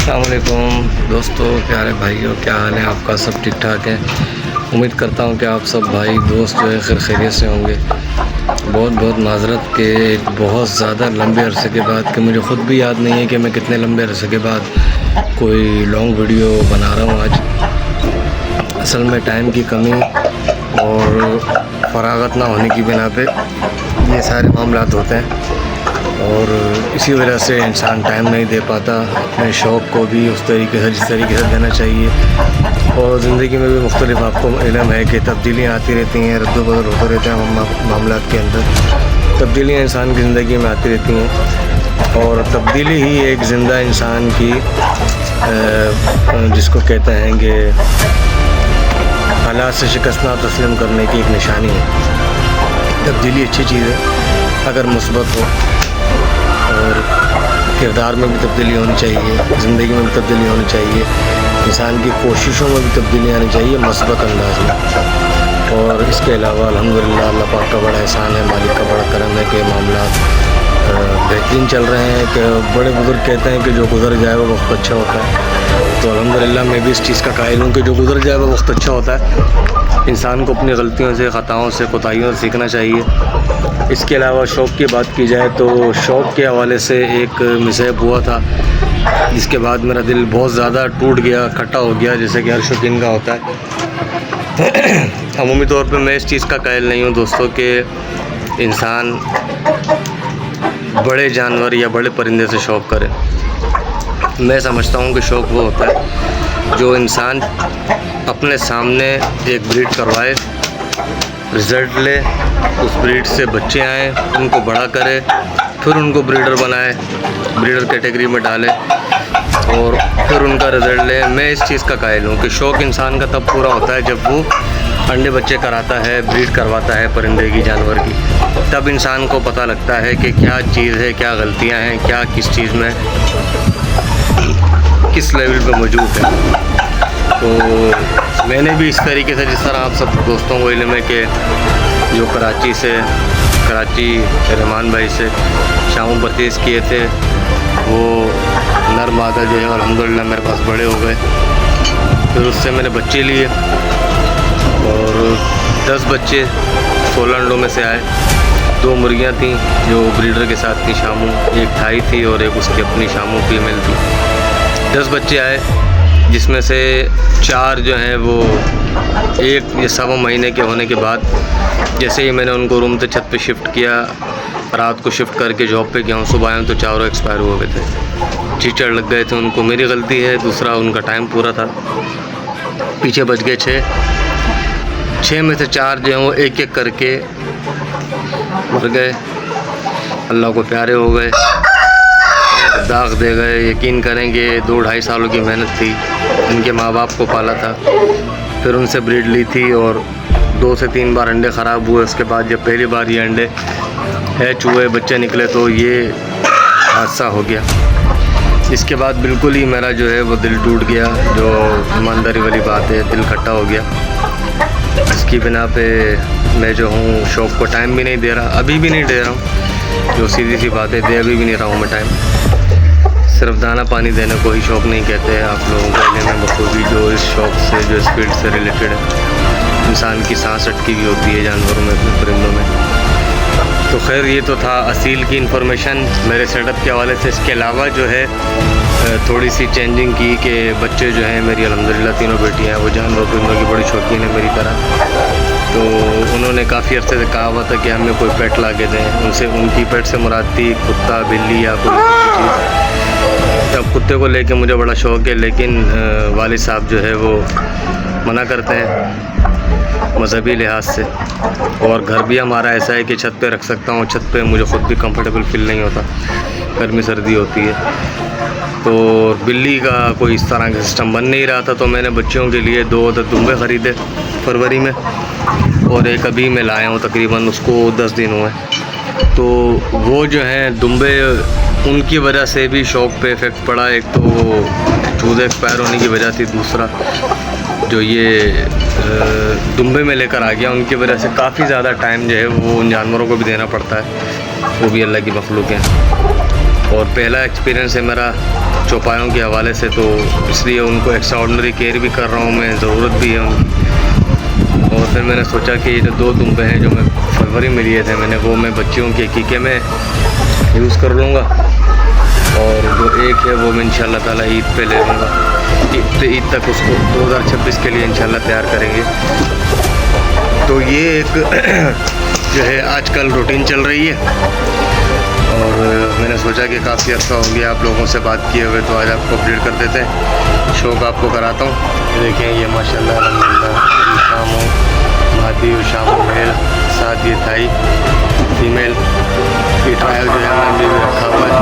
अस्सलामुअलैकुम दोस्तों, प्यारे भाइयों, क्या हाल है आपका? सब ठीक ठाक है। उम्मीद करता हूँ कि आप सब भाई दोस्त जो है खैर खैरियत से होंगे। बहुत बहुत माजरत के एक बहुत ज़्यादा लंबे अरसे के बाद, कि मुझे ख़ुद भी याद नहीं है कि मैं कितने लंबे अरसे के बाद कोई लॉन्ग वीडियो बना रहा हूँ आज। असल में टाइम की कमी और फरागत ना होने की बिना पे ये सारे मामलात होते हैं, और इसी वजह से इंसान टाइम नहीं दे पाता अपने शौक़ को भी उस तरीके से जिस तरीके से देना चाहिए। और ज़िंदगी में भी मुख्तलिफ आपको इल्म है कि तब्दीलियाँ आती रहती हैं, रद्द-बदल होते रहते हैं मामलात के अंदर। तब्दीलियाँ इंसान की ज़िंदगी में आती रहती हैं, और तब्दीली ही एक ज़िंदा इंसान की जिसको कहते हैं कि हालात से शिकस्त ना तस्लीम करने की एक निशानी है। तब्दीली अच्छी चीज़ है अगर मुस्बत हो, और किरदार में भी तब्दीली होनी चाहिए, ज़िंदगी में भी तब्दीली होनी चाहिए, इंसान की कोशिशों में भी तब्दीली आनी चाहिए मस्बत अंदाज में। और इसके अलावा अल्हम्दुलिल्लाह अल्लाह पाक का बड़ा एहसान है, मालिक का बड़ा करम है कि मामला बेहतरीन चल रहे हैं। कि बड़े बुज़ुर्ग कहते हैं कि जो गुज़र जाए वो वक्त अच्छा होता है, तो अल्हम्दुलिल्लाह मैं भी इस चीज़ का कायल हूँ कि जो गुज़र जाए वो वक्त अच्छा होता है। इंसान को अपनी गलतियों से, ख़ताओं से, कोताहियों से सीखना चाहिए। इसके अलावा शौक़ की बात की जाए तो शौक़ के हवाले से एक मिसहब हुआ था, जिसके बाद मेरा दिल बहुत ज़्यादा टूट गया, खट्टा हो गया, जैसे कि हर शौकीन का होता है। अमूमी तौर पे मैं इस चीज़ का कायल नहीं हूँ दोस्तों कि इंसान बड़े जानवर या बड़े परिंदे से शौक़ करे। मैं समझता हूँ कि शौक़ वो होता है जो इंसान अपने सामने एक ब्रीड करवाए, रिज़ल्ट ले, उस ब्रीड से बच्चे आएँ, उनको बड़ा करे, फिर उनको ब्रीडर बनाए, ब्रीडर कैटेगरी में डाले, और फिर उनका रिज़ल्ट ले। मैं इस चीज़ का कायल हूँ कि शौक़ इंसान का तब पूरा होता है जब वो अंडे बच्चे कराता है, ब्रीड करवाता है परिंदे की, जानवर की। तब इंसान को पता लगता है कि क्या चीज़ है, क्या गलतियाँ हैं, क्या किस चीज़ में किस लेवल पे मौजूद है। तो मैंने भी इस तरीके से, जिस तरह आप सब दोस्तों को इल्म है कि जो कराची रहमान भाई से शामू परचेज़ किए थे, वो नर मादा जो है अल्हम्दुलिल्लाह मेरे पास बड़े हो गए। फिर उससे मैंने बच्चे लिए, और 10 बच्चे 16 अंडों में से आए। 2 मुर्गियाँ थीं जो ब्रीडर के साथ थी, शामू, एक थाई थी और एक उसकी अपनी शामू फीमेल थी। 10 बच्चे आए, जिसमें से 4 जो हैं वो 1 या 1.25 महीने के होने के बाद, जैसे ही मैंने उनको रूम से छत पे शिफ्ट किया, रात को शिफ्ट करके जॉब पे गया हूँ, सुबह आया तो चारों एक्सपायर हो गए थे, चीचड़ लग गए थे उनको। मेरी गलती है, दूसरा उनका टाइम पूरा था। पीछे बच गए 6 में से 4 जो हैं वो एक एक करके मर गए, अल्लाह को प्यारे हो गए, दाग दे गए। यकीन करेंगे 2-2.5 सालों की मेहनत थी, इनके माँ बाप को पाला था, फिर उनसे ब्रीड ली थी, और 2 से 3 बार अंडे ख़राब हुए। उसके बाद जब पहली बार ये अंडे हैच हुए, बच्चे निकले, तो ये हादसा हो गया। इसके बाद बिल्कुल ही मेरा जो है वो दिल टूट गया, जो ईमानदारी वाली बात है, दिल खट्टा हो गया। इसकी बिना पे मैं जो हूँ शौक़ को टाइम भी नहीं दे रहा, अभी भी नहीं दे रहा हूँ, जो सीधी सी बात है, दे अभी भी नहीं रहा हूँ मैं टाइम। सिर्फ दाना पानी देने को ही शौक़ नहीं कहते हैं आप लोगों को इल्म में बखूबी, जो इस शौक़ से, जो इस फील्ड से रिलेटेड है। इंसान की सांस अटकी भी होती है जानवरों में, अपने परिंदों में। तो खैर ये तो था असील की इन्फॉर्मेशन मेरे सेटअप के हवाले से। इसके अलावा जो है थोड़ी सी चेंजिंग की कि बच्चे जो हैं मेरी अल्हम्दुलिल्लाह 3 बेटियाँ हैं, वो जानवर परिंदों की बड़ी शौकीन है मेरी तरह। तो उन्होंने काफ़ी अर्से से कहा हुआ था कि हमें कोई पेट ला के दें। उनसे, उनकी पेट से मुराद थी कुत्ता, बिल्ली या कोई चीज़। अब कुत्ते को लेके मुझे बड़ा शौक़ है, लेकिन वालिद साहब जो है वो मना करते हैं मज़हबी लिहाज से। और घर भी हमारा ऐसा है कि छत पे रख सकता हूँ, छत पे मुझे ख़ुद भी कंफर्टेबल फील नहीं होता, गर्मी सर्दी होती है। तो बिल्ली का कोई इस तरह का सिस्टम बन नहीं रहा था, तो मैंने बच्चों के लिए 2 दुम्बे ख़रीदे फरवरी में, और एक अभी मैं लाया हूँ, तकरीबन उसको 10 दिन हुए। तो वो जो हैं दुम्बे, उनकी वजह से भी शौक़ पे इफ़ेक्ट पड़ा। एक तो वो चूज़े एक्सपायर होने की वजह थी, दूसरा जो ये दुम्बे में लेकर आ गया, उनकी वजह से काफ़ी ज़्यादा टाइम जो है वो उन जानवरों को भी देना पड़ता है, वो भी अल्लाह की मखलूक हैं। और पहला एक्सपीरियंस है मेरा चौपायों के हवाले से, तो इसलिए उनको एक्स्ट्राऑर्डिनरी केयर भी कर रहा हूँ मैं, ज़रूरत भी है उनकी। और फिर मैंने सोचा कि ये जो 2 दुम्बे हैं जो मैं फरवरी में लिए थे मैंने, वो मैं बच्चियों के कीके में यूज़ कर लूँगा, और जो एक है वो मैं इंशाल्लाह ताला ईद पे ले लूँगा। ईद तक उसको 2026 के लिए इंशाल्लाह तैयार करेंगे। तो ये एक जो है आजकल रूटीन चल रही है, और मैंने सोचा कि काफ़ी अर्सा हो गया आप लोगों से बात किए हुए, तो आज आपको अपडेट कर देते हैं, शौक़ आपको कराता हूँ। देखें ये माशाल्लाह अल्हम्दुलिल्लाह शाम हो मादी और शाम हो मेल, साथ ये थाई फीमेल, ये ट्रायल जो है हमने भी रखा हुआ है।